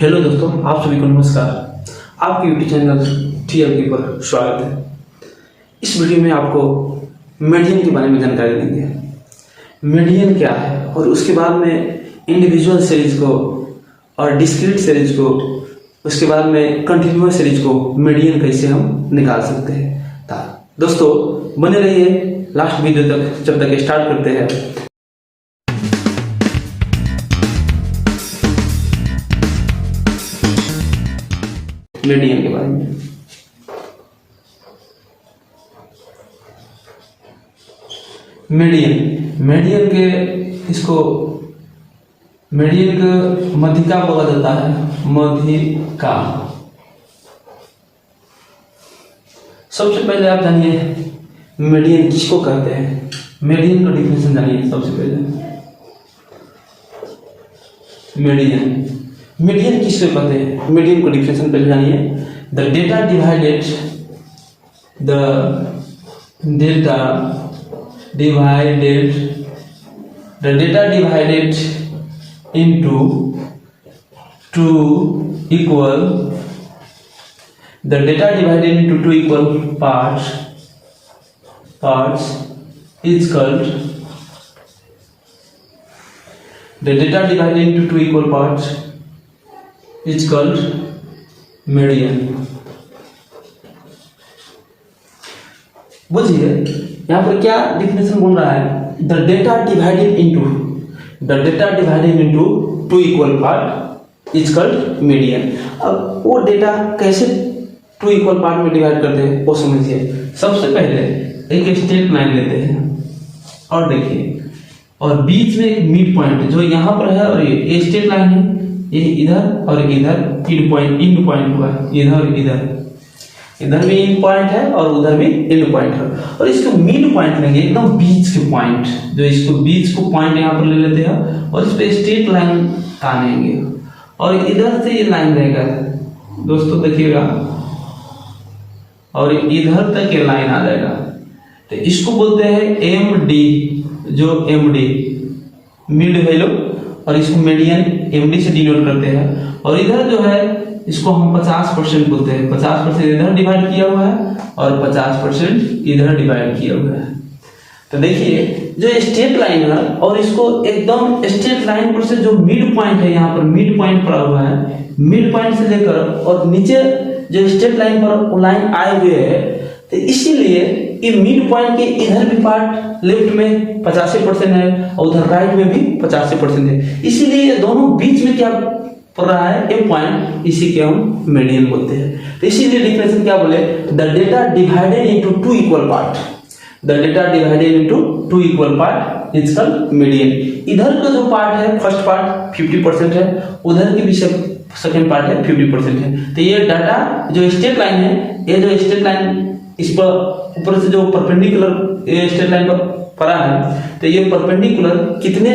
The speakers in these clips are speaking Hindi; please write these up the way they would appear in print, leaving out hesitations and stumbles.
हेलो दोस्तों, आप सभी को नमस्कार। आपके यूट्यूब चैनल TLK पर स्वागत है। इस वीडियो में आपको मीडियन के बारे में जानकारी देंगे। मीडियन क्या है और उसके बाद में इंडिविजुअल सीरीज को और डिस्क्रीट सीरीज को, उसके बाद में कंटिन्यूअस सीरीज को मीडियन कैसे हम निकाल सकते हैं। दोस्तों बने रहिए लास्ट वीडियो तक, जब तक स्टार्ट करते हैं। मीडियन के बारे में मीडियन के मीडियन का मध्यिका बोला जाता है। मध्यिका सबसे पहले आप जानिए मीडियन किसको कहते हैं। मीडियन का डिफिनेशन जानिए। सबसे पहले मीडियन किसको कहते हैं, मीडियन को डिफिनेशन पहले जानिए। The data divided into two equal parts is called median. बुझिए यहाँ पर क्या डिफिनेशन बोल रहा है। The data divided into two equal part is called median. अब वो डेटा कैसे टू इक्वल पार्ट में डिवाइड करते हैं वो समझिए। सबसे पहले एक स्ट्रेट लाइन लेते हैं और देखिए, और बीच में एक मिड पॉइंट जो यहाँ पर है, और ये स्ट्रेट लाइन है, ये इधर और इधर इंड पॉइंट हुआ है। इधर भी इंड पॉइंट है और उधर भी इंड पॉइंट है, और इसको मिड पॉइंट लेंगे, एकदम बीच के पॉइंट, जो इसको बीच को पॉइंट यहाँ पर ले लेते हैं और इस पे स्ट्रेट लाइन तानेंगे, और इधर से ये लाइन रहेगा दोस्तों, देखिएगा, और इधर तक ये लाइन आ जाएगा। तो इसको बोलते हैं MD, जो MD मिड वैल्यू, और इसको मीडियन MD से डिनोट करते हैं। और इधर जो है इसको हम 50% बोलते हैं। 50% इधर डिवाइड किया हुआ है और 50% इधर डिवाइड किया हुआ है। तो देखिए जो स्ट्रेट लाइन है, और इसको एकदम स्ट्रेट लाइन पर से जो मिड पॉइंट है, यहाँ पर मिड पॉइंट पड़ा हुआ है, मिड पॉइंट से लेकर और नीचे जो स्ट्रेट लाइन पर लाइन आए हुए है, तो इसीलिए ये मिड पॉइंट के इधर भी पार्ट लेफ्ट में 85% है और उधर राइट में भी 85% है। इसीलिए दोनों बीच में क्या पड़ रहा है, ए पॉइंट, इसी के हम मीडियन बोलते हैं। तो इसीलिए डिफिनेशन क्या बोले, the data divided into two equal part is called median. इधर का जो पार्ट है, फर्स्ट पार्ट 50% है, उधर की भी सेकंड पार्ट है 50% है। तो ये डाटा जो स्ट्रेट लाइन है, ये जो स्ट्रेट लाइन इस पर ऊपर से जो परपेंडिकुलर स्ट्रेट लाइन पर पड़ा है, तो ये परपेंडिकुलर कितने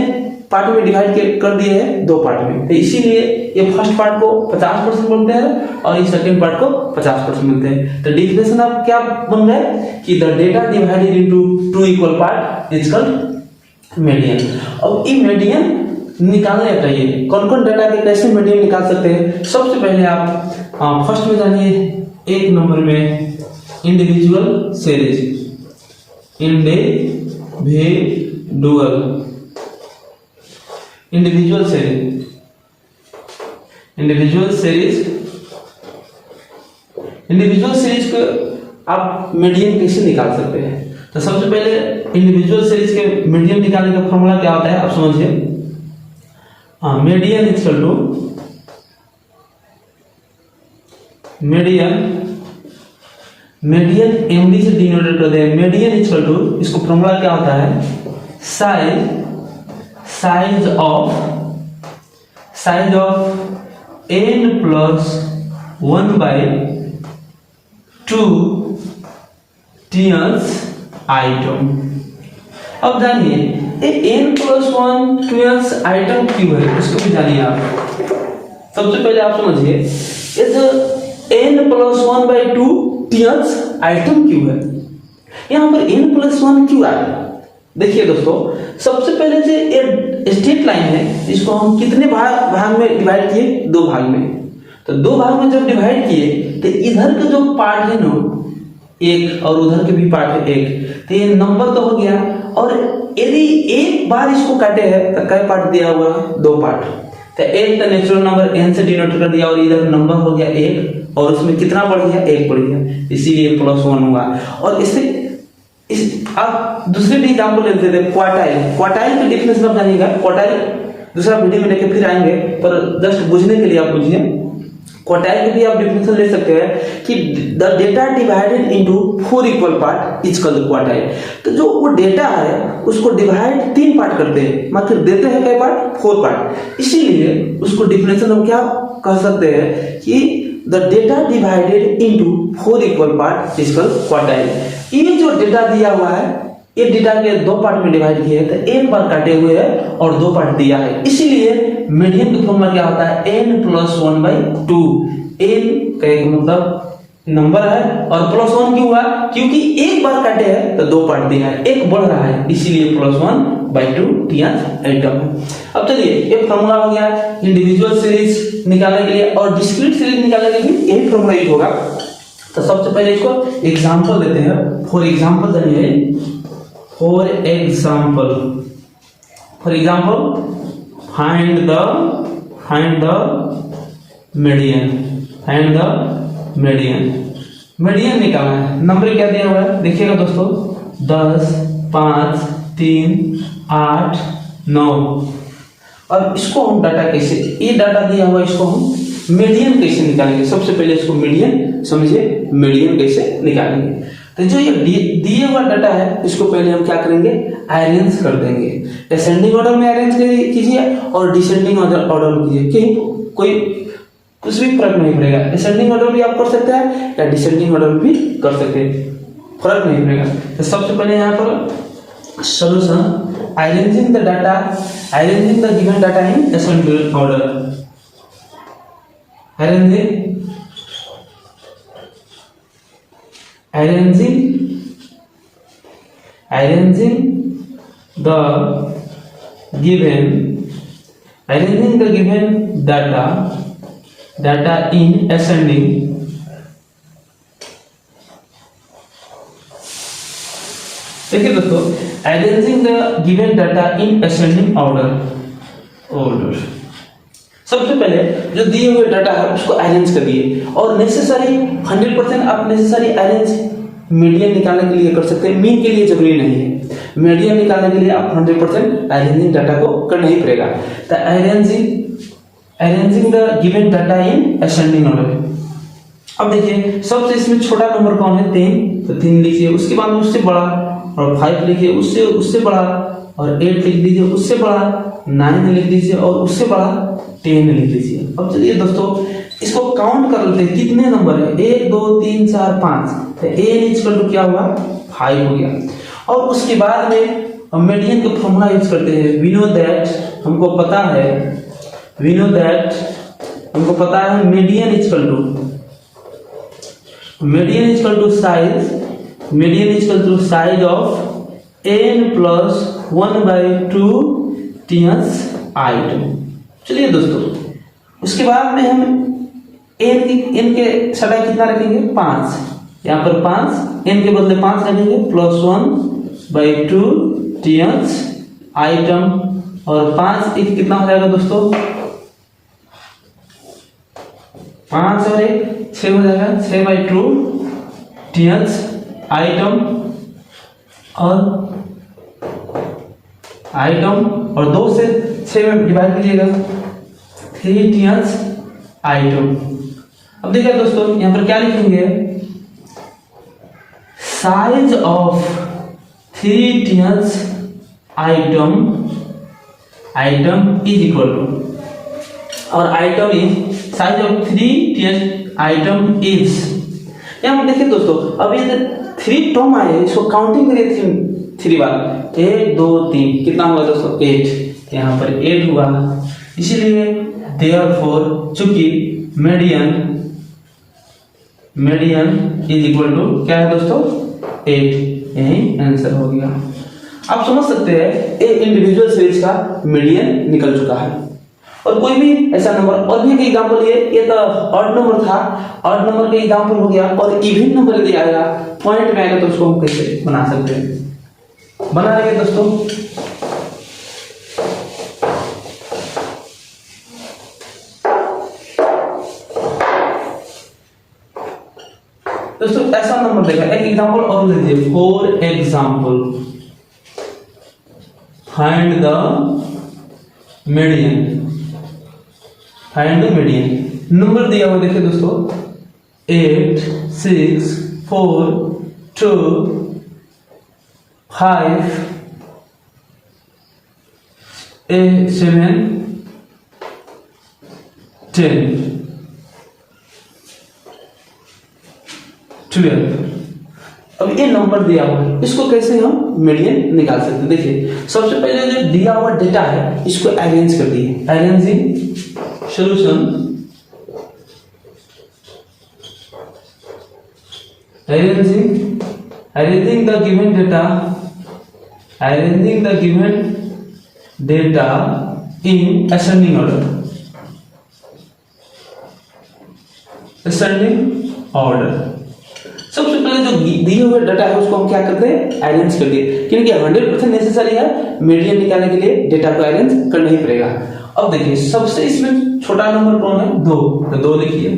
पार्ट में डिवाइड कर दिए हैं, दो पार्ट में। तो इसीलिए ये फर्स्ट पार्ट को 50% बोलते हैं और ये सेकंड पार्ट को 50% बोलते हैं। तो डिफिनेशन आप क्या बन गए कि the data divided into two equal part is called median. अब ये मीडियन निकालने चाहिए, कौन कौन डेटा के कैसे मीडियन निकाल सकते हैं। सबसे पहले आप फर्स्ट में जानिए, एक नंबर में इंडिविजुअल सीरीज। इंडिविजुअल सीरीज को आप मीडियन कैसे निकाल सकते हैं। तो सबसे पहले इंडिविजुअल सीरीज के मीडियन निकालने का फॉर्मूला क्या होता है, आप समझिए। Median equal to median MD से डिनोटेड कर दें। मीडियन इक्वल टू, इसको फॉर्मूला क्या होता है, size of n+1/2 tens item. अब जानिए ये n+1 tens आइटम क्यों है, इसको भी जानिए आप। सबसे पहले आप समझिए ये जो n+1/2 tens आइटम क्यों है, यहाँ पर n+1 क्यों आया। देखिए दोस्तों, सबसे पहले से स्ट्रेट लाइन है, इसको हम कितने भाग में डिवाइड किए? 2 भाग में। तो 2 भाग में जब डिवाइड किए तो इधर का जो पार्ट है ना 1 और उधर के भी पार्ट है 1, तो ये नंबर तो हो गया। और यदि एक बार इसको काटे हैं तो कई पार्ट दिया हुआ है? 2 पार्ट। तो एक तो नेचुरल नंबर n से डिनोट कर दिया और इधर नंबर हो गया 1 और उसमें कितना बढ़ गया? 1 बढ़ गया, इसीलिए +1 हुआ। और इस आप दूसरे भी एग्जांपल लेते थे, क्वार्टाइल का डेफिनेशन आप जानिएगा। क्वार्टाइल दूसरा वीडियो में लेके फिर आएंगे, पर जस्ट बुझने के लिए आप बुझिए। क्वार्टाइल की भी आप डेफिनेशन ले सकते हैं कि the data divided into 4 equal part is called quartile. तो जो वो डेटा है उसको डिवाइड 3 पार्ट करते हैं, मतलब देते हैं कई पार्ट? 4 पार्ट। इसीलिए उसको डेफिनेशन हम क्या कह सकते हैं कि the data divided into 4 equal part is called quartile. ये जो डेटा दिया हुआ है, ये डेटा के 2 पार्ट में डिवाइड किए हैं, तो 1 बार काटे हुए हैं और 2 पार्ट दिया है। इसीलिए मीडियन का फॉर्मूला क्या होता है? n+1/2। n का एक मतलब नंबर है और +1 क्यों हुआ? क्योंकि 1 बार काटे हैं तो 2 पार्ट दिया है, 1 बढ़ रहा है, इसीलिए +1/2 टीएच आइटम है। अब चलिए, ये फॉर्मूला हो गया इंडिविजुअल सीरीज निकालने के लिए, और डिस्क्रीट सीरीज निकालने के लिए यही फॉर्मूला यूज होगा। तो सबसे पहले इसको एग्जांपल देते हैं। फॉर एग्जांपल जानिए, for example find the median निकालना है। नंबर क्या दिया हुआ है देखिएगा दोस्तों, 10, 5, 3, 8, 9। अब इसको हम डाटा कैसे, ये डाटा दिया हुआ है, इसको हम मीडियन कैसे निकालेंगे? सबसे पहले इसको मीडियन समझिए, मीडियन कैसे निकालेंगे। तो जो ये दिए हुआ डाटा है इसको पहले हम क्या करेंगे? अरेंज कर देंगे। असेंडिंग ऑर्डर में अरेंज कीजिए और डिसेंडिंग ऑर्डर में कीजिए, कहीं कोई कुछ भी फर्क नहीं पड़ेगा। असेंडिंग ऑर्डर भी आप कर सकते हैं या डिसेंडिंग ऑर्डर भी कर सकते हैं, फर्क नहीं पड़ेगा। तो सबसे पहले यहाँ पर solution, arranging the given data in ascending order. arranging the given data in ascending देखिए दोस्तों, arranging the given data in ascending order। सबसे पहले जो दिए हुए डाटा है उसको अरेंज करिए और नेसेसरी 100% आप नेसेसरी अरेंज मीडियन निकालने के लिए कर सकते हैं, मीन के लिए जरूरी नहीं है। मीडियन निकालने के लिए आप 100% अरेंजिंग डाटा को करना ही पड़ेगा। तो arranging the given data in ascending order. अब देखिए, सबसे इसमें छोटा नंबर कौन है? 3, तो 3 लिखिए। उसके बाद उससे बड़ा, और 5 लिखिए, उससे बड़ा, और 8 लिख दीजिए, उससे बड़ा 9 लिख दीजिए, और उससे बड़ा 10 लिख लीजिए। अब चलिए दोस्तों, इसको काउंट कर लेते हैं, कितने नंबर है? 1, 2, 3, 4, 5। तो n क्या हुआ? 5 हो गया। और उसके बाद में हम मीडियन का फॉर्मूला यूज करते हैं। वी नो दैट हमको पता है median equal to size of n+1/2 ths item. चलिए दोस्तों, उसके बाद में हम n के सटा कितना रखेंगे? 5। यहाँ पर 5, n के बदले 5 रखेंगे, +1/2 टीएस आइटम। और 5 1 कितना हो जाएगा दोस्तों? 5 और 1 6 हो जाएगा, 6/2 टीएस आइटम। और 2 से 6 में डिवाइड कीजिएगा, 3 टीएस आइटम। अब देखिए दोस्तों, यहाँ पर क्या लिखेंगे? साइज ऑफ 3 टीएस आइटम इज इक्वल टू, और आइटम इज साइज ऑफ 3 टीएस आइटम इज। यहाँ पर देखिए दोस्तों, अब ये 3 टर्म आए, इसको काउंटिंग करिए 3 बार। 1 2 3 कितना हुआ दोस्तों? 8। यहाँ पर 8 हुआ, इसीलिए देयरफॉर चूंकि मीडियन इज इक्वल टू क्या है दोस्तों? 8। यही आंसर हो गया। आप समझ सकते हैं ये इंडिविजुअल सीरीज का मीडियन निकल चुका है। और कोई भी ऐसा नंबर, और भी एक एग्जांपल, ये तो ऑड नंबर था, ऑड नंबर का एग्जांपल हो गया। और इवन नंबर यदि आएगा, पॉइंट में आएगा, तो उसको हम कैसे बना सकते हैं, बना लेंगे दोस्तों। दोस्तों ऐसा नंबर देखा, एक एग्जांपल और ले लीजिए। For example find the median, find the median. Number दिया हुआ देखिए दोस्तों, 8 6 4 2 5 7 10 12। अब ये नंबर दिया हुआ है, इसको कैसे हम मीडियन निकाल सकते हैं? देखिए सबसे पहले जो दिया हुआ डेटा है इसको अरेंज कर दिए, arranging solution, arranging the given data, arranging the given data in ascending order, ascending order। सबसे पहले जो दिए हुए डाटा है उसको हम क्या करते हैं, अरेंज कर दिए, क्योंकि 100% नेसेसरी है मीडियन निकालने के लिए डेटा को अरेंज करना ही पड़ेगा। अब देखिए सबसे इसमें छोटा नंबर कौन है, 2, तो 2 लिखिए।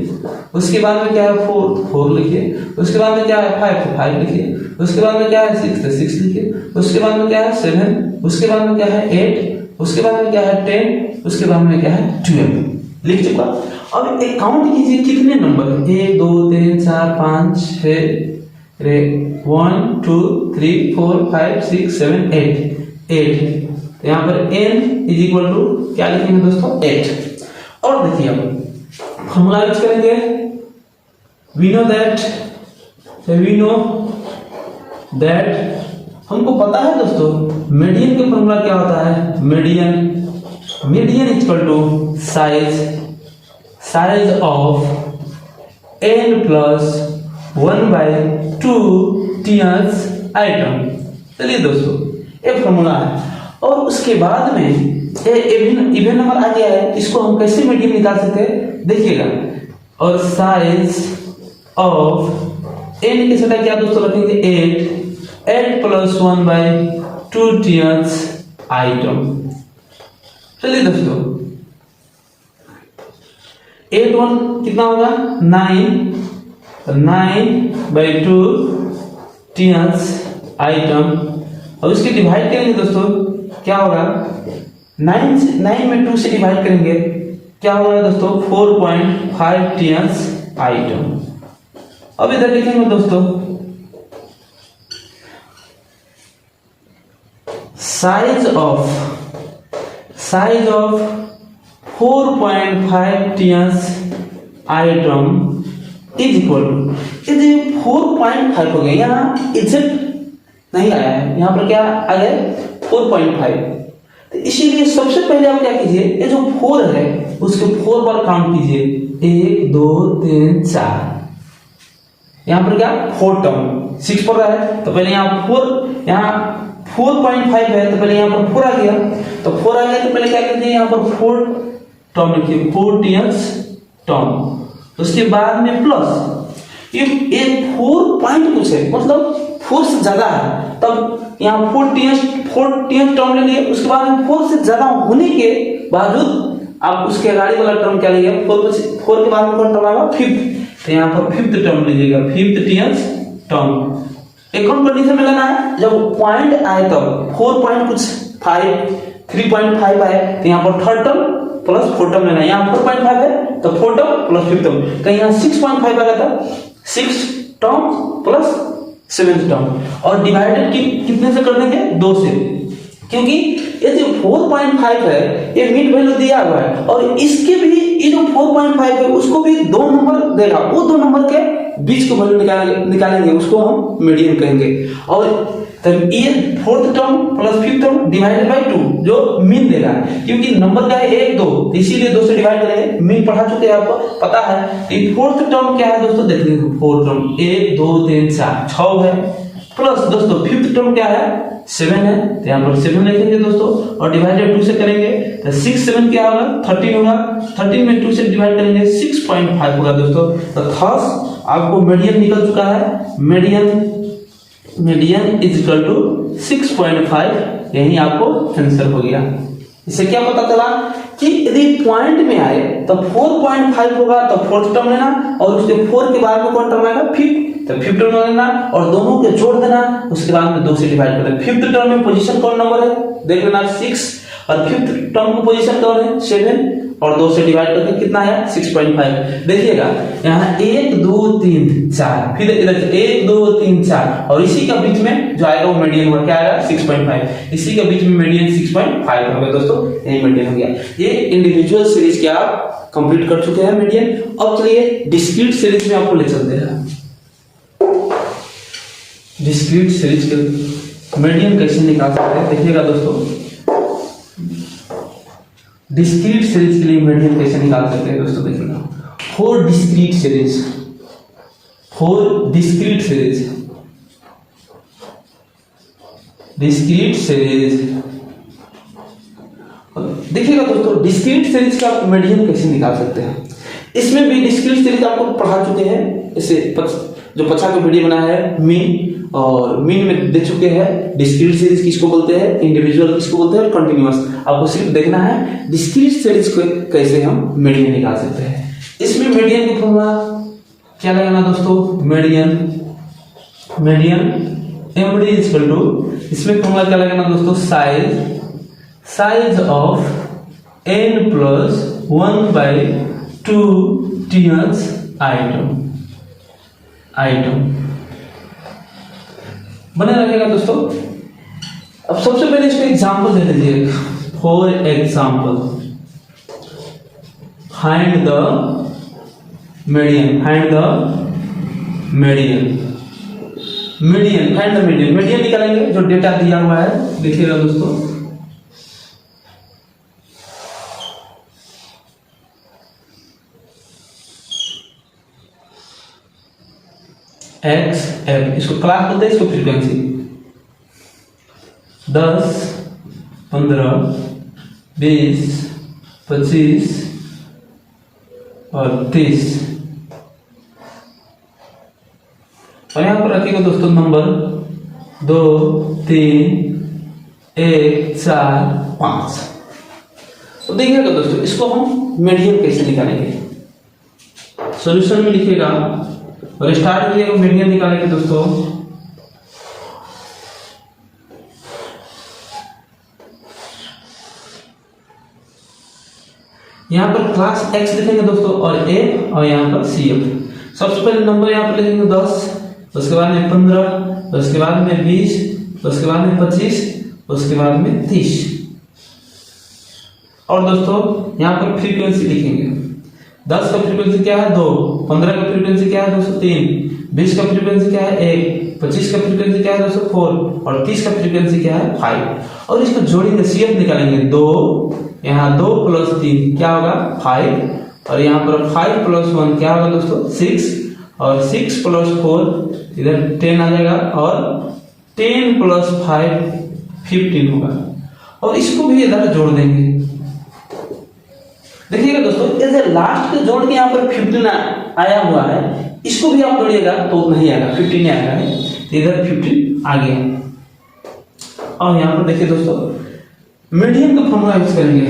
उसके बाद में क्या है 4, 4 लिखिए। उसके बाद में क्या है 5, तो 5 लिखिए। उसके बाद में क्या है 6, तो 6 लिखिए। उसके बाद में क्या है 7, उसके बाद में क्या है 8, उसके बाद में क्या है 10, उसके बाद में क्या है 12। लिख चुका। अब एक काउंट कीजिए कितने नंबर है, 1 2 3 4 5 6 1 2 3 4 5 6 7 8 यहाँ पर n इज इक्वल टू क्या लिखेंगे दोस्तों, 8। और देखिए अब फॉर्मूला यूज करेंगे, वी नो दैट हमको पता है दोस्तों मीडियन का फॉर्मूला क्या होता है, median equal to size of n plus 1/2 ths item. चलिए दोस्तों ये फॉर्मूला है। और उसके बाद में इवन नंबर आ गया है, इसको हम कैसे मीडियन निकाल सकते हैं देखिएगा। और साइज ऑफ n की सटा क्या दोस्तों रखेंगे, 8 प्लस 1/2 टीएस आइटम। चलिए दोस्तों 8 1 कितना होगा 9/2 टीएस आइटम। और इसके डिवाइड करेंगे दोस्तों, क्या होगा 9 में 2 से डिवाइड करेंगे, क्या होगा दोस्तों 4.5 टीएस आइटम। अब इधर लिखेंगे दोस्तों size of 4.5 ths item is equal to, यदि 4.5 हो गया, यहाँ एग्जैक्ट नहीं आया है, यहाँ पर क्या आ गया 4.5। तो इसीलिए सबसे पहले आप क्या कीजिए, ये जो 4 है उसके 4 बार काउंट कीजिए, 1 2 3 4। यहाँ पर क्या 4 टर्म, 6 पर रहा है तो पहले यहाँ 4.5 है तो पहले यहाँ पर 4 आ गया, तो 4 आ गया तो पहले क्या करते हैं यहाँ पर 4 टर्म लिखिए, 4 टीएस टर्म। उसके बाद में प्लस ये 4 पॉइंट कुछ है, मतलब 4 से ज्यादा है, तब यहाँ 4 टीएस टर्म ले लिए। उसके बाद में 4 से ज्यादा होने के बावजूद आप उसके आगे वाला टर्म क्या लीजिए, 4 के बाद में कौन टर्म आएगा 5th, तो यहाँ पर 5th टर्म लीजिएगा, 5th टीएस टर्म। एक और कंडीशन में लेना है, जब पॉइंट आए तब 4 पॉइंट कुछ 3.5 आए तो यहाँ पर 3rd टर्म प्लस 4 टर्म लेना है। यहाँ 4.5 है तो 4 टर्म प्लस 5th टर्म, कहीं यहाँ 6.5 आएगा था 6 टर्म प्लस 7th टर्म। और डिवाइडेड कितने से कर देंगे 2 से, क्योंकि ये जो 4.5 है ये मिड वैल्यू दिया हुआ है, और इसके भी ये जो 4.5 है उसको भी 2 नंबर देगा, वो 2 नंबर के बीच को वैल्यू निकालेंगे, उसको हम मीडियन कहेंगे। और तब ये 4th term plus 5th term divided by 2 जो मीन देगा, क्योंकि नंबर का है 1 2, इसीलिए 2 से डिवाइड करेंगे। मीन पढ़ा चुके हैं, आपको पता है। ये 4th टर्म क्या है दोस्तों, देख लीजिए 4th टर्म 1 2 3 4 6 है, प्लस दोस्तों फिफ्थ टर्म क्या है 7 है, तो यहाँ पर 7 लिखेंगे दोस्तों, और डिवाइडेड 2 से करेंगे तो 6 7 क्या होगा 13 होगा, 13 में 2 से डिवाइड करेंगे 6.5 होगा दोस्तों। तो थस आपको मीडियन निकल चुका है, मीडियन इज इक्वल टू 6.5, यही आपको आंसर हो गया। इससे क्या पता चला कि यदि पॉइंट में आए तो 4.5 होगा तो फोर्थ टर्म लेना, और उसके 4 के बाद में कौन टर्म आएगा फिफ्थ, तो फिफ्थ टर्म लेना और दोनों के जोड़ देना, उसके बाद में 2 से डिवाइड कर देना। फिफ्थ टर्म में पोजीशन कौन नंबर है देख लेना 6, और फिफ्थ टर्म की पोजीशन कौन है 7, और 2 से डिवाइड करके कितना आया 6.5। देखिएगा यहाँ 1 2 3 4, फिर इधर 1 2 3 4, और इसी का बीच में जो आएगा वो मीडियन हुआ, क्या आएगा 6.5, इसी के बीच में मीडियन 6.5 होगा दोस्तों, यही मीडियन हो गया। ये इंडिविजुअल सीरीज के आप कंप्लीट कर चुके हैं मीडियन। अब चलिए डिस्क्रीट सीरीज में आपको ले चलते हैं। डिस्क्रीट सीरीज के मीडियन कैसे निकाल सकते हैं देखिएगा दोस्तों, डिस्क्रीट सीरीज के लिए मीडियन कैसे निकाल सकते हैं दोस्तों देखिएगा। फोर डिस्क्रीट सीरीज देखिएगा दोस्तों, डिस्क्रीट सीरीज का मीडियन कैसे निकाल सकते हैं। इसमें भी डिस्क्रीट सीरीज आपको पढ़ा चुके हैं, इसे जो 50 का वीडियो बना है मीन, और मीन में दे चुके हैं डिस्क्रीट सीरीज किसको बोलते हैं, इंडिविजुअल किसको बोलते हैं, और कंटिन्यूअस। आपको सिर्फ देखना है डिस्क्रीट सीरीज को कैसे हम मीडियन निकाल सकते हैं। इसमें मीडियन की फॉर्मूला क्या लगाना दोस्तों, median MD is equal to, इसमें फॉर्मूला क्या लगाना दोस्तों, size of n plus 1/2 ths item बने रहेगा दोस्तों। अब सबसे पहले इसको एग्जांपल दे लीजिए। For example find the median, median निकालेंगे जो डेटा दिया हुआ है, देखिएगा दोस्तों। एक्स एफ, इसको क्लास बोलते हैं, इसको फ्रीक्वेंसी 10 15 20 25 और 30, और यहां पर रखिएगा दोस्तों नंबर 2 3 1 4 5। तो देखिएगा दोस्तों, इसको हम मीडियन कैसे निकालेंगे, सॉल्यूशन में लिखिएगा और स्टार्ट करिएगा मीडियन निकालेंगे दोस्तों। यहां पर क्लास एक्स लिखेंगे दोस्तों, और ए, और यहां पर सी एफ। सबसे पहले नंबर यहां पर लिखेंगे 10, उसके बाद में 15, उसके बाद में 20, उसके बाद में 25, उसके बाद में 30। और दोस्तों यहां पर फ्रीक्वेंसी लिखेंगे। 10 का फ्रीक्वेंसी क्या है 2, 15 का फ्रीक्वेंसी क्या है दोस्तों 3, 20 का फ्रीक्वेंसी क्या है 1, 25 का फ्रीक्वेंसी क्या है दोस्तों 4, और 30 का फ्रीक्वेंसी क्या है 5। और इसको जोड़ेंगे, सीएफ निकालेंगे 2, यहाँ 2 प्लस 3 क्या होगा 5, और यहाँ पर 5 प्लस 1 क्या होगा दोस्तों 6, और 6 प्लस 4 इधर 10 आ जाएगा, और 10 प्लस 5 15 होगा, और इसको भी इधर जोड़ देंगे। देखिएगा दोस्तों, ये लास्ट के जोड़ के यहाँ पर 15 आया हुआ है, इसको भी आप जोड़िएगा तो नहीं आएगा, 15 नहीं आएगा, इधर 15 आ गया। और यहाँ पर देखिए दोस्तों, मीडियन का फॉर्मूला यूज करेंगे।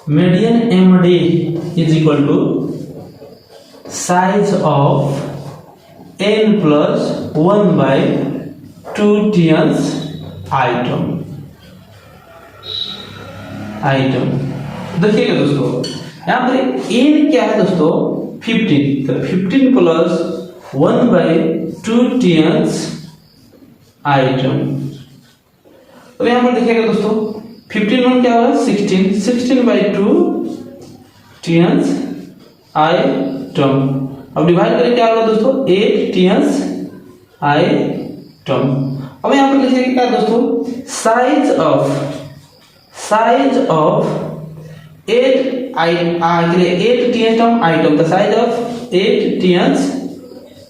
Median MD is equal to size of n plus 1/2 ths item. देखिएगा दोस्तों, यहां पर n क्या है दोस्तों 15, तो 15 प्लस 1/2 टियर्स आइटम। तो यहां पर देखिएगा दोस्तों 15 क्या होगा 16, 16/2 टियर्स आइटम। अब डिवाइड करें क्या होगा दोस्तों 8 टियर्स आइटम। अब यहां पर लिखिएगा क्या दोस्तों, size of 8th item, the size of 8th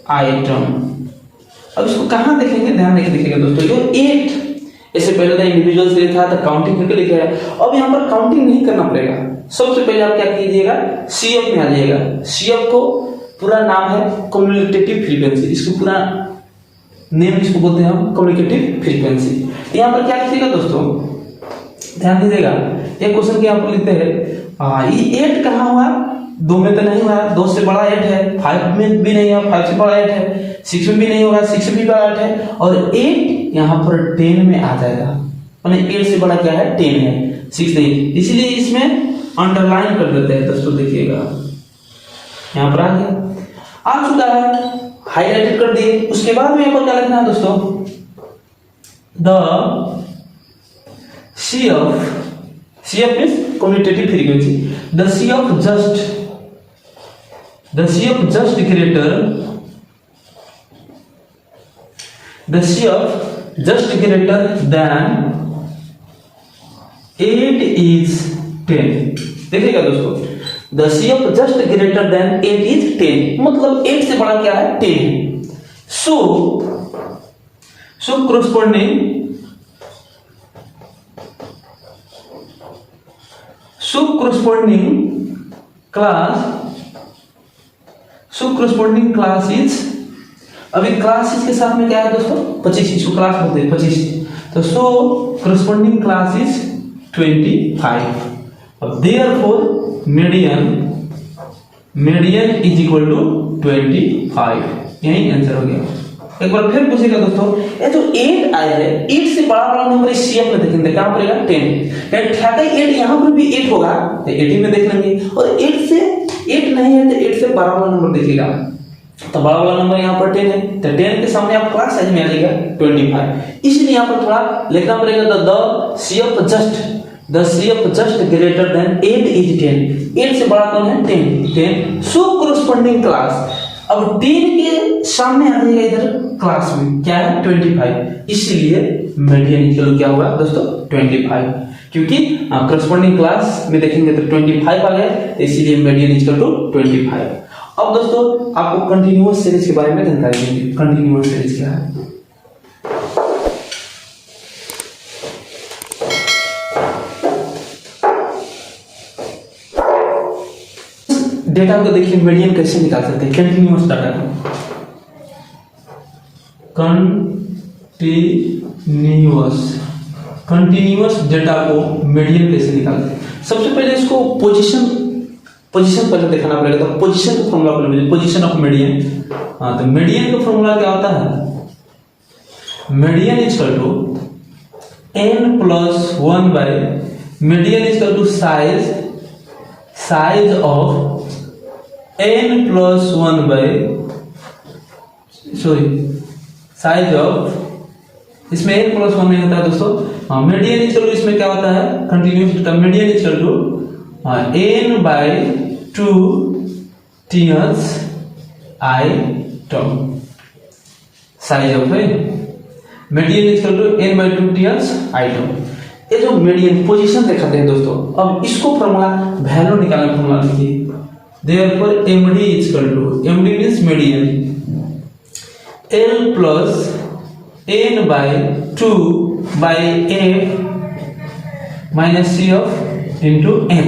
item। अब इसको कहाँ देखेंगे, ध्यान देके देखिएगा दोस्तों। जो 8 इससे पहले था इंडिविजुअल्स के लिए था, तो काउंटिंग करके लिखा है। अब यहाँ पर काउंटिंग नहीं करना पड़ेगा। सबसे पहले आप क्या कीजिएगा, CF में आ जाइएगा। CF को पूरा नाम है कम्युनिकेटिव फ्रीक्वेंसी, इसको पूरा नेम इसको बोलते हैं हम कम्युनिकेटिव फ्रीक्वेंसी। यहाँ पर क्या लिखिएगा दोस्तों, ध्यान दीजिएगा। एक क्वेश्चन के यहाँ पर लिखते हैं ये 8 कहाँ हुआ, 2 में तो नहीं हुआ, 2 से बड़ा 8 है, 5 में भी नहीं है, 5 से बड़ा 8 है, 6 में भी नहीं होगा, 6 से भी बड़ा 8 है, और 8 यहाँ पर 10 में आ जाएगा। मैंने 8 से बड़ा क्या है, 10 है, 6 नहीं, इसलिए इसमें अंडरलाइन कर देते हैं दोस्तों। देखिएगा यहाँ पर आ गया, आ चुका है, हाईलाइटेड कर दिए। उसके बाद में यहाँ पर क्या लिखना है दोस्तों, the CF means commutative frequency, the CF just greater than 8 is 10। देखिएगा दोस्तों, the CF just greater than 8 is 10, मतलब 8 से बड़ा क्या है, 10 है। so corresponding class is, अभी क्लास के साथ में क्या है दोस्तों, 25, इसको क्लास बोलते हैं 25, तो corresponding class is 25। अब therefore median is equal to 25, यही आंसर हो गया। एक बार फिर पूछेगा दोस्तों, ये जो 8 आया है, 8 से बड़ा नंबर इस CF में देखेंगे, कहां पड़ेगा, 10। 8 यहाँ पर भी 8 होगा, तो 18 में देख लेंगे, और 8 नहीं है तो 8 से बड़ा वाला नंबर देखिएगा, तो बड़ा वाला नंबर यहाँ पर 10 है, तो 10 के सामने आप क्लास साइज में आ जाएगा 25। इसलिए यहाँ पर थोड़ा लिखना पड़ेगा, the CF just greater than 8 is 10। 8 से बड़ा कौन है, 10। सो corresponding क्लास, अब 10 के सामने आ जाएगा इधर क्लास में क्या है, 25, इसलिए मीडियन इक्वल क्या होगा दोस्तों, 25, क्योंकि करस्पॉन्डिंग क्लास में देखेंगे तो 25 आ गया, इसीलिए मीडियन इक्वल टू 25। अब दोस्तों आपको कंटिन्यूअस सीरीज के बारे में जानकारी देंगे। कंटिन्यूअस सीरीज क्या है, डेटा को देखिए मीडियन कैसे निकाल सकते हैं, कंटिन्यूअस डाटा को, कंटिन्यूअस डेटा को मीडियन कैसे निकालते हैं। सबसे पहले इसको पोजीशन पहले दिखाना पड़ेगा, तो पोजीशन का फॉर्मूला पहले, पोजीशन ऑफ मीडियन। हाँ, तो मीडियन का फॉर्मूला क्या होता है, median equal to n+1 by median equal to size of n+1 by size of, इसमें n+1 नहीं होता है दोस्तों। मीडियन इक्वल टू इसमें क्या होता है, कंटिन्यूअस का median equal to n/2 t's item, size of है median equal to n/2 t's item। ये जो मीडियन पोजीशन दिखाते हैं दोस्तों, अब इसको फॉर्मूला वैल्यू निकालने का फॉर्मूला लिखिए। therefore md equal to, md means median, l plus n/2 by f minus c of into n।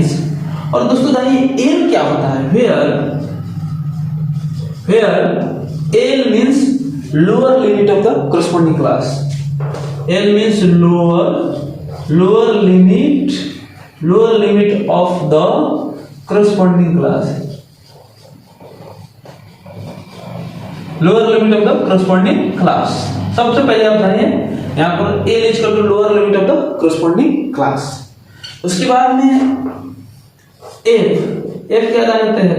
और दोस्तों जानिए l क्या होता है, where l means lower limit of the corresponding class, l means lower limit of the corresponding class, lower limit of the corresponding class. सबसे पहले आप जानिए यहाँ पर l equal to lower limit of the corresponding class. उसके बाद में f क्या जानते हैं,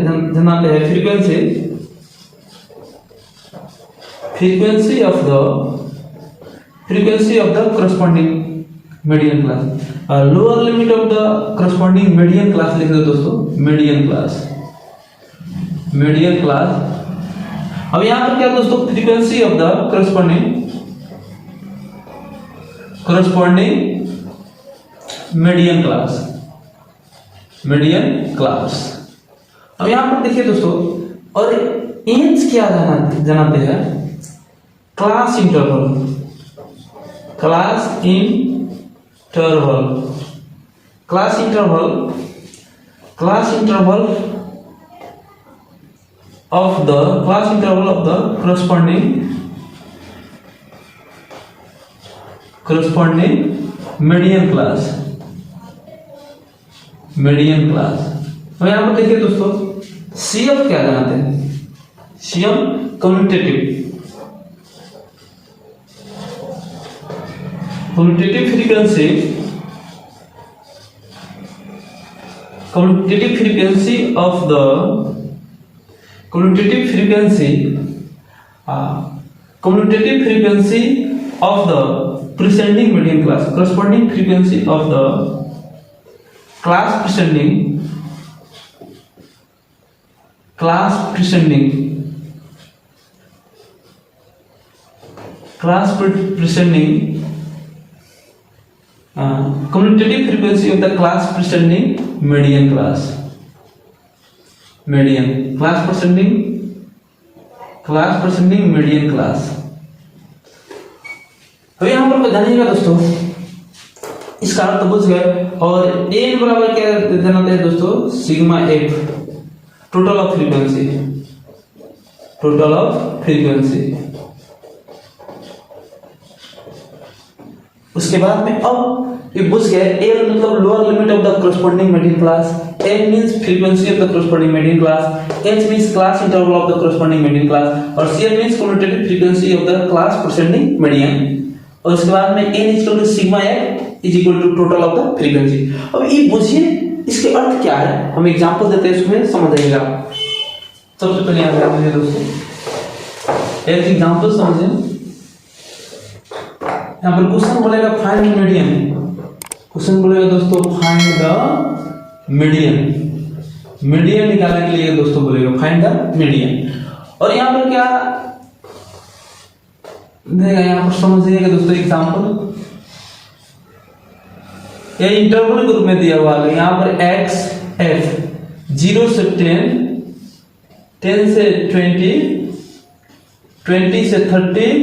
frequency of the corresponding median class. Lower limit of the corresponding median class लिख दो दोस्तों, मीडियन क्लास। अब यहां पर क्या दोस्तों, frequency of the corresponding median class, median class. अब यहां पर देखिए दोस्तों, और एम्स क्या जानते हैं, class interval, class interval, class interval, class interval of the class interval of the corresponding median class, median class। अब यहां पर देखिए दोस्तों, CF क्या जानते हैं, CF commutative frequency, commutative frequency of the commutative frequency of the preceding median class, corresponding frequency of the class preceding commutative frequency of the class preceding median class, median class preceding median class। अब यहां पर जानिएगा दोस्तों, इसका अर्थ बुझ गए। और n बराबर क्या जानते हैं दोस्तों, sigma f, total of frequency, total of frequency. उसके बाद में अब ये बुझ गए, L मतलब lower limit of the corresponding median class, M means frequency of the corresponding median class, H means class interval of the corresponding median class, और CF means commutative frequency of the class preceding median। और उसके बाद में n is equal to sigma f is equal to total of the frequency। अब ये बुझिए इसके अर्थ क्या है, हम एग्जांपल देते हैं, उसमें समझ आएगा। सबसे पहले यहाँ पे मुझे दोस्तों एक एग्जांपल समझिए। यहाँ पर क्वेश्चन बोलेगा फाइंड मीडियन, क्वेश्चन बोलेगा दोस्तों फाइंड द मीडियन, मीडियन निकालने के लिए दोस्तों बोलेगा फाइंड द मीडियन। और यहाँ पर क्या देगा, यहाँ पर समझिएगा दोस्तों एग्जांपल, ये इंटरवल ग्रुप में दिया हुआ है। यहाँ पर x f 0 से 10, 10 से 20, 20 से 30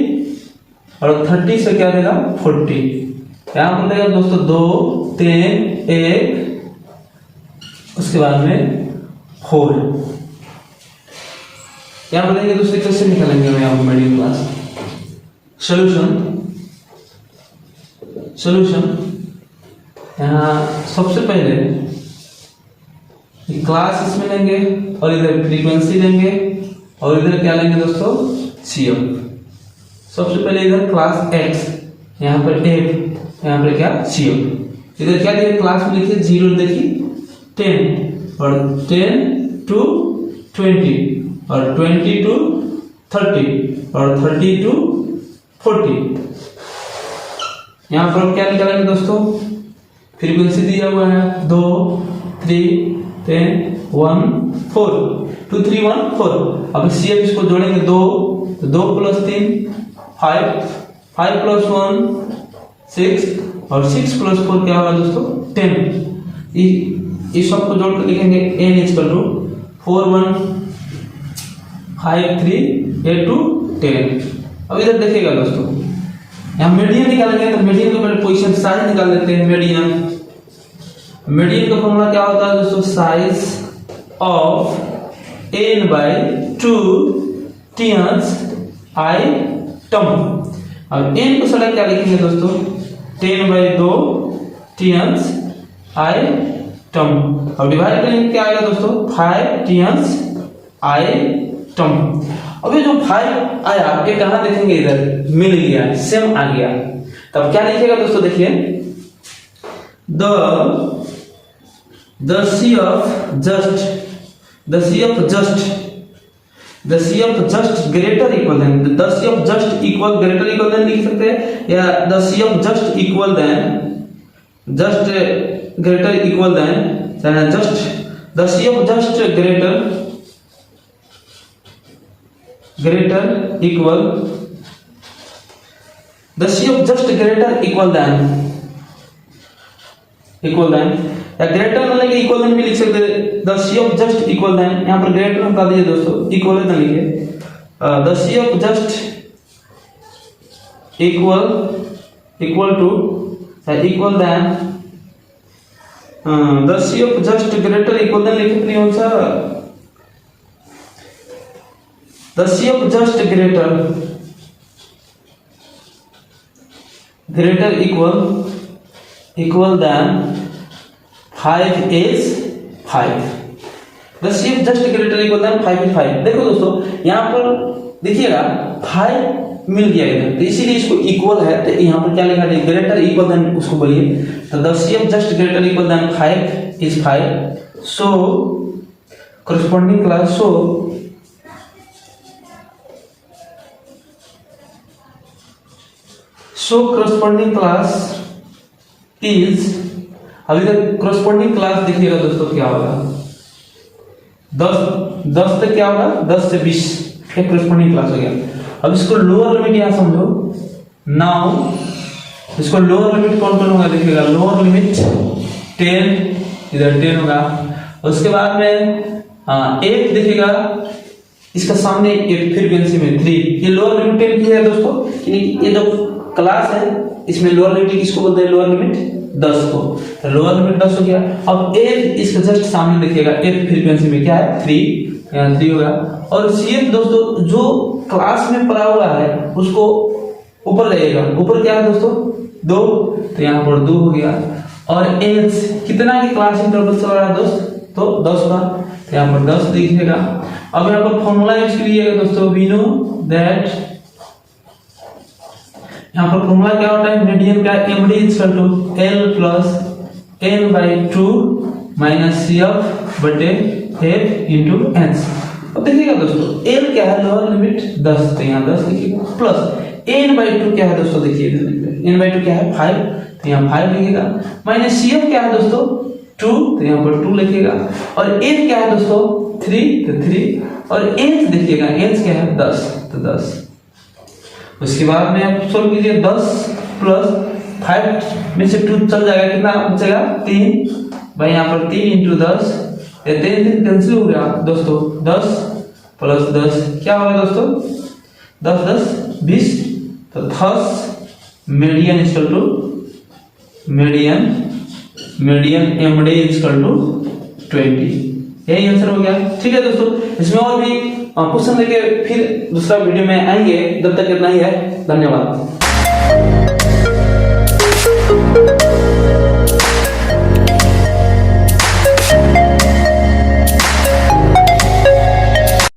और 30 से क्या देगा 40। यहाँ पर देगा दोस्तों 2 3 1, उसके बाद में 4। यहाँ पर देंगे दोस्तों कैसे निकालेंगे हम यहाँ पर मीडियन क्लास। सॉल्यूशन यहाँ सबसे पहले क्लास इसमें लेंगे और इधर फ्रीक्वेंसी लेंगे और इधर क्या लेंगे दोस्तों CF। सबसे पहले इधर क्लास x, यहाँ पर f, यहाँ पर क्या CF। इधर क्या देखिए क्लास में लिखिए 0 देखिए 10 और 10 to 20 और 20 to 30 और 30 to 40। यहाँ पर क्या निकालेंगे दोस्तों, फ्रीक्वेंसी दिया हुआ है 2 3 10 1 4 2 3 1 4। अब CF इसको जोड़ेंगे 2 तो 2 + 3 5 5 + 1 6 और 6 + 4 क्या होगा दोस्तों 10। इस सब को जोड़ कर लिखेंगे n = 4 1 5 3 8 2 10। अब इधर देखिएगा दोस्तों, यहाँ मीडियन निकालेंगे तो मीडियन को पहले पोजीशन साइज निकाल लेते हैं। मीडियन का फॉर्मूला क्या होता है दोस्तों, size of n/2 टियंस i term. अब n को सड़ा क्या लिखेंगे दोस्तों 10/2 टियंस i टर्म। अब डिवाइड करेंगे क्या आएगा दोस्तों 5 टियंस i टर्म। अब ये जो 5 आया ये कहाँ देखेंगे, इधर मिल गया, सेम आ गया। तब क्या लिखेगा दोस्तों, देखिए the CF just greater equal than, the CF just equal greater equal than लिख सकते हैं, या the CF just equal than, just greater equal than, just the CF just greater equal, the CF just greater equal than या ग्रेटर देन लेके इक्वल देन भी लिख सकते हैं। The C of just equal than, यहाँ पर ग्रेटर हटा दीजिए दोस्तों, इक्वल देन लिखिए। The C of just equal to equal than, the C of just greater equal than लिखे नहीं हो sir. The C of just greater equal than 5 is 5। The C of just greater equal than 5 is 5। देखो दोस्तों यहाँ पर देखिएगा 5 मिल गया इधर, तो इसीलिए इसको इक्वल है, तो यहाँ पर क्या लिखा है ग्रेटर इक्वल देन, उसको बोलिए। तो the C of just greater equal than 5 is 5। So corresponding class corresponding class is, अभी तक करस्पॉन्डिंग क्लास देखिएगा दोस्तों क्या होगा, 10 तक क्या होगा, 10 से 20 एक करस्पॉन्डिंग क्लास हो गया। अब इसको लोअर लिमिट यहाँ समझो। नाउ इसको लोअर लिमिट कौन कौन होगा देखिएगा, लोअर लिमिट 10, इधर 10 होगा। उसके बाद में 8 देखिएगा, इसका सामने एक फ्रीक्वेंसी में 3, ये लोअर लिमिट 10 की है दोस्तों। ये जो क्लास है इसमें लोअर लिमिट किसको बोलते हैं, लोअर लिमिट 10 को। तो लोअर लिमिट 10 हो गया। अब 8 इसका जस्ट सामने देखिएगा, 8 फ्रीक्वेंसी में क्या है 3, यहाँ 3 होगा। और CF दोस्तों जो क्लास में पड़ा हुआ है उसको ऊपर जाइएगा, ऊपर क्या है दोस्तों 2, तो यहाँ पर 2 हो गया। और एज कितना की क्लास इंटरवल चल रहा है दोस्त, तो 10 का, तो यहाँ पर 10 लिखिएगा। अब यहाँ पर फॉर्मूला यूज कीजिएगा दोस्तों, वी नो दैट, यहाँ पर फॉर्मूला क्या होता है, मीडियन का MD = L + N/2 - CF बटे F × N। अब देखिएगा दोस्तों L क्या है, लोअर लिमिट 10, तो यहाँ 10 लिखिएगा, प्लस N/2 क्या है दोस्तों, देखिए N/2 क्या है 5, तो यहाँ 5 लिखिएगा, माइनस CF क्या है दोस्तों 2, तो यहाँ पर 2 लिखिएगा। और F क्या है दोस्तों 3, तो 3, और N देखिएगा, N क्या है 10, तो 10। उसके बाद में आप सोल्व कीजिए, 10 + 5 में से 2 चल जाएगा, कितना बचेगा 3, भाई यहाँ पर 3 × 10, ये 3 कैंसिल हो गया दोस्तों, 10 + 10 क्या होगा दोस्तों, 10 × 10 = 20, तो 10 मीडियन MD = 20। यही आंसर हो गया। ठीक है दोस्तों, इसमें और भी क्वेश्चन लेके फिर दूसरा वीडियो में आएंगे, तब तक इतना ही है, धन्यवाद।